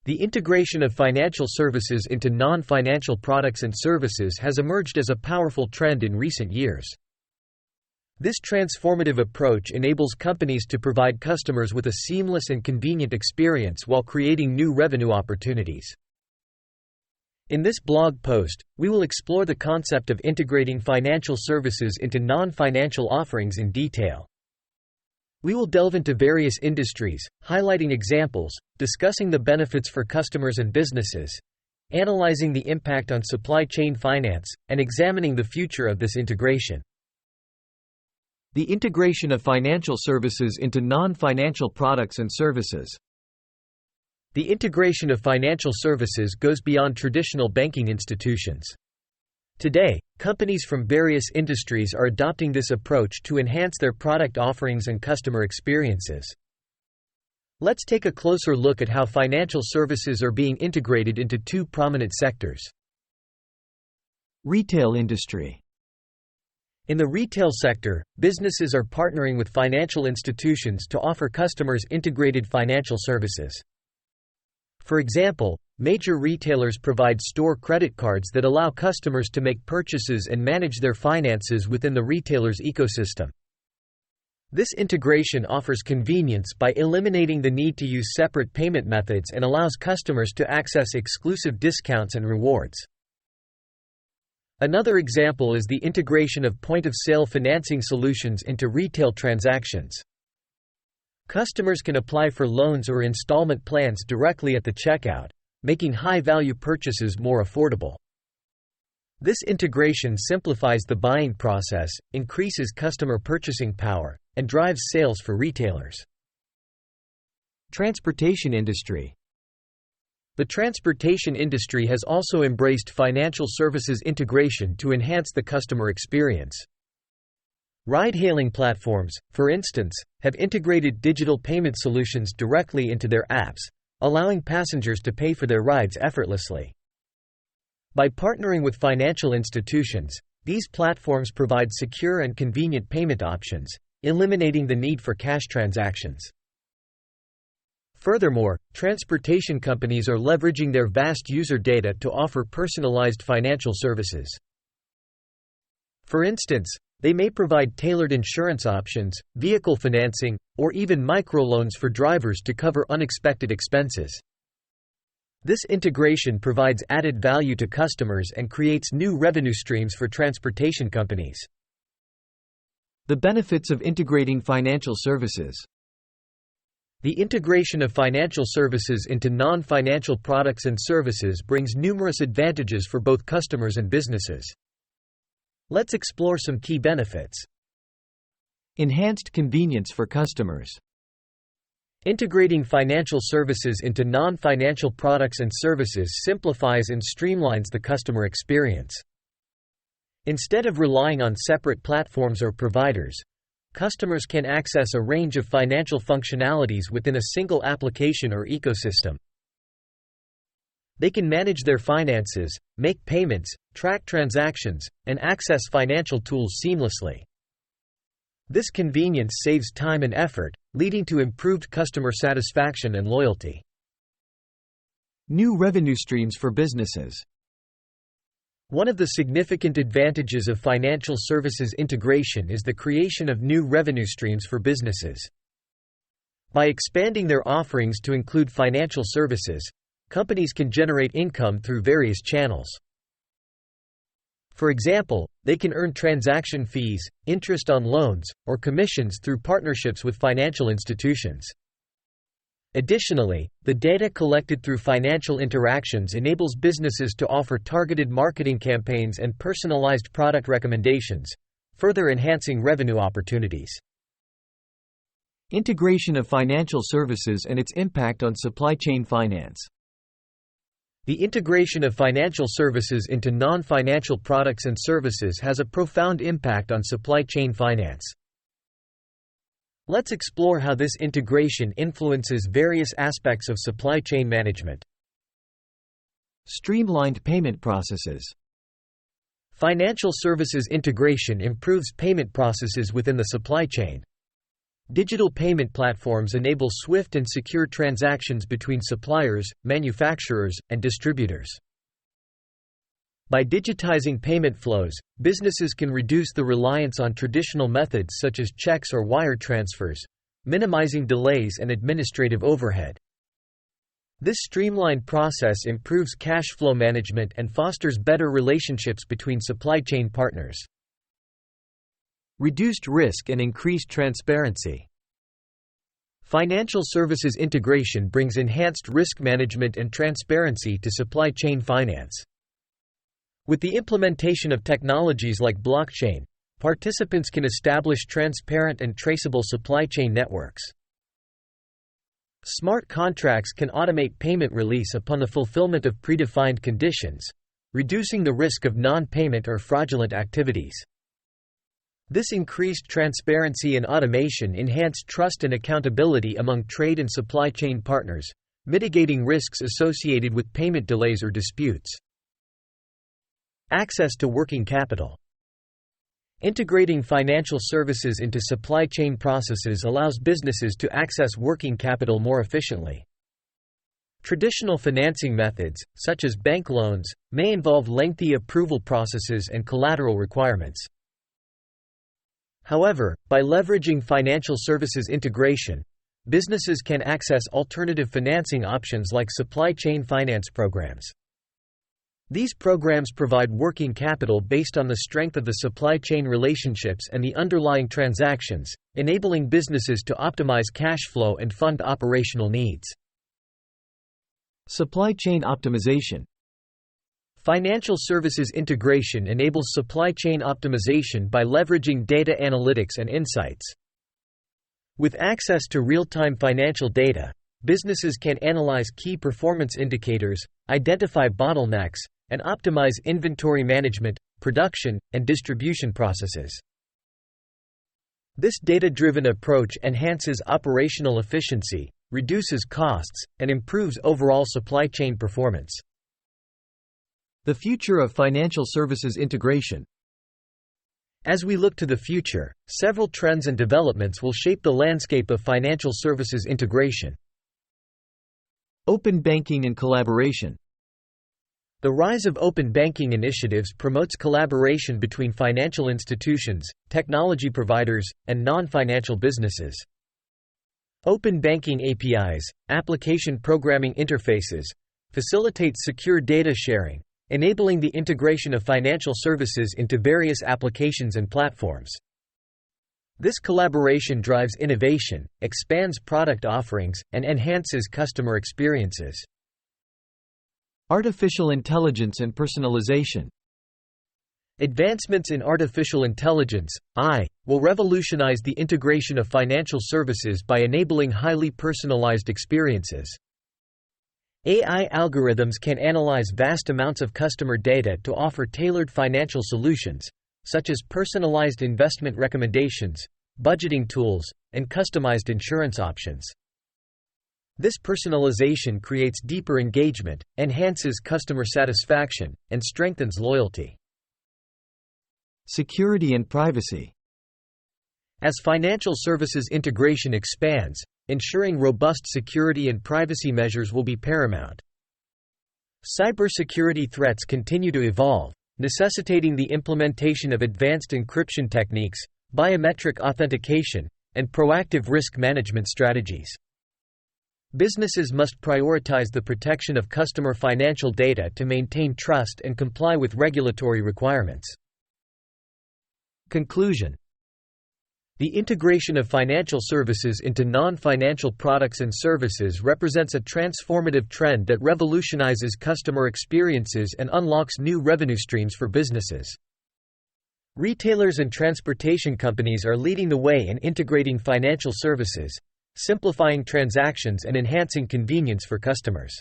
The integration of financial services into non-financial products and services has emerged as a powerful trend in recent years. This transformative approach enables companies to provide customers with a seamless and convenient experience while creating new revenue opportunities. In this blog post, we will explore the concept of integrating financial services into non-financial offerings in detail. We will delve into various industries, highlighting examples, discussing the benefits for customers and businesses, analyzing the impact on supply chain finance, and examining the future of this integration. The integration of financial services into non-financial products and services. The integration of financial services goes beyond traditional banking institutions. Today, companies from various industries are adopting this approach to enhance their product offerings and customer experiences. Let's take a closer look at how financial services are being integrated into two prominent sectors. Retail industry. In the retail sector, businesses are partnering with financial institutions to offer customers integrated financial services. For example, major retailers provide store credit cards that allow customers to make purchases and manage their finances within the retailer's ecosystem. This integration offers convenience by eliminating the need to use separate payment methods and allows customers to access exclusive discounts and rewards. Another example is the integration of point-of-sale financing solutions into retail transactions. Customers can apply for loans or installment plans directly at the checkout, making high-value purchases more affordable. This integration simplifies the buying process, increases customer purchasing power, and drives sales for retailers. Transportation industry. The transportation industry has also embraced financial services integration to enhance the customer experience. Ride-hailing platforms, for instance, have integrated digital payment solutions directly into their apps, allowing passengers to pay for their rides effortlessly. By partnering with financial institutions, these platforms provide secure and convenient payment options, eliminating the need for cash transactions. Furthermore, transportation companies are leveraging their vast user data to offer personalized financial services. For instance, they may provide tailored insurance options, vehicle financing, or even microloans for drivers to cover unexpected expenses. This integration provides added value to customers and creates new revenue streams for transportation companies. The benefits of integrating financial services. The integration of financial services into non-financial products and services brings numerous advantages for both customers and businesses. Let's explore some key benefits. Enhanced convenience for customers. Integrating financial services into non-financial products and services simplifies and streamlines the customer experience. Instead of relying on separate platforms or providers, customers can access a range of financial functionalities within a single application or ecosystem. They can manage their finances, make payments, track transactions, and access financial tools seamlessly. This convenience saves time and effort, leading to improved customer satisfaction and loyalty. New revenue streams for businesses. One of the significant advantages of financial services integration is the creation of new revenue streams for businesses. By expanding their offerings to include financial services, companies can generate income through various channels. For example, they can earn transaction fees, interest on loans, or commissions through partnerships with financial institutions. Additionally, the data collected through financial interactions enables businesses to offer targeted marketing campaigns and personalized product recommendations, further enhancing revenue opportunities. Integration of financial services and its impact on supply chain finance. The integration of financial services into non-financial products and services has a profound impact on supply chain finance. Let's explore how this integration influences various aspects of supply chain management. Streamlined payment processes. Financial services integration improves payment processes within the supply chain. Digital payment platforms enable swift and secure transactions between suppliers, manufacturers, and distributors. By digitizing payment flows, businesses can reduce the reliance on traditional methods such as checks or wire transfers, minimizing delays and administrative overhead. This streamlined process improves cash flow management and fosters better relationships between supply chain partners. Reduced risk and increased transparency. Financial services integration brings enhanced risk management and transparency to supply chain finance. With the implementation of technologies like blockchain, participants can establish transparent and traceable supply chain networks. Smart contracts can automate payment release upon the fulfillment of predefined conditions, reducing the risk of non-payment or fraudulent activities. This increased transparency and automation enhanced trust and accountability among trade and supply chain partners, mitigating risks associated with payment delays or disputes. Access to working capital. Integrating financial services into supply chain processes allows businesses to access working capital more efficiently. Traditional financing methods, such as bank loans, may involve lengthy approval processes and collateral requirements. However, by leveraging financial services integration, businesses can access alternative financing options like supply chain finance programs. These programs provide working capital based on the strength of the supply chain relationships and the underlying transactions, enabling businesses to optimize cash flow and fund operational needs. Supply chain optimization. Financial services integration enables supply chain optimization by leveraging data analytics and insights. With access to real-time financial data, businesses can analyze key performance indicators, identify bottlenecks, and optimize inventory management, production, and distribution processes. This data-driven approach enhances operational efficiency, reduces costs, and improves overall supply chain performance. The future of financial services integration. As we look to the future, several trends and developments will shape the landscape of financial services integration. Open banking and collaboration. The rise of open banking initiatives promotes collaboration between financial institutions, technology providers, and non-financial businesses. Open banking APIs, application programming interfaces, facilitate secure data sharing, enabling the integration of financial services into various applications and platforms. This collaboration drives innovation, expands product offerings, and enhances customer experiences. Artificial intelligence and personalization. Advancements in artificial intelligence (AI) will revolutionize the integration of financial services by enabling highly personalized experiences. AI algorithms can analyze vast amounts of customer data to offer tailored financial solutions, such as personalized investment recommendations, budgeting tools, and customized insurance options. This personalization creates deeper engagement, enhances customer satisfaction, and strengthens loyalty. Security and privacy. As financial services integration expands, ensuring robust security and privacy measures will be paramount. Cybersecurity threats continue to evolve, necessitating the implementation of advanced encryption techniques, biometric authentication, and proactive risk management strategies. Businesses must prioritize the protection of customer financial data to maintain trust and comply with regulatory requirements. Conclusion. The integration of financial services into non-financial products and services represents a transformative trend that revolutionizes customer experiences and unlocks new revenue streams for businesses. Retailers and transportation companies are leading the way in integrating financial services, simplifying transactions and enhancing convenience for customers.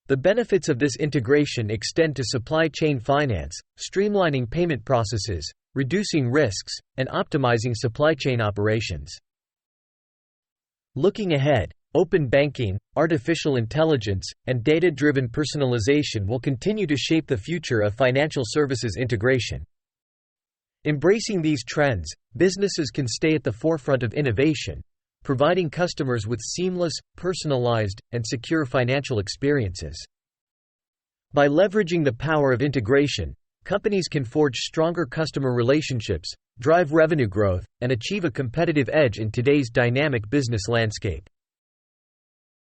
The benefits of this integration extend to supply chain finance, streamlining payment processes, reducing risks, and optimizing supply chain operations. Looking ahead, open banking, artificial intelligence, and data-driven personalization will continue to shape the future of financial services integration. Embracing these trends, businesses can stay at the forefront of innovation, providing customers with seamless, personalized, and secure financial experiences. By leveraging the power of integration, companies can forge stronger customer relationships, drive revenue growth, and achieve a competitive edge in today's dynamic business landscape.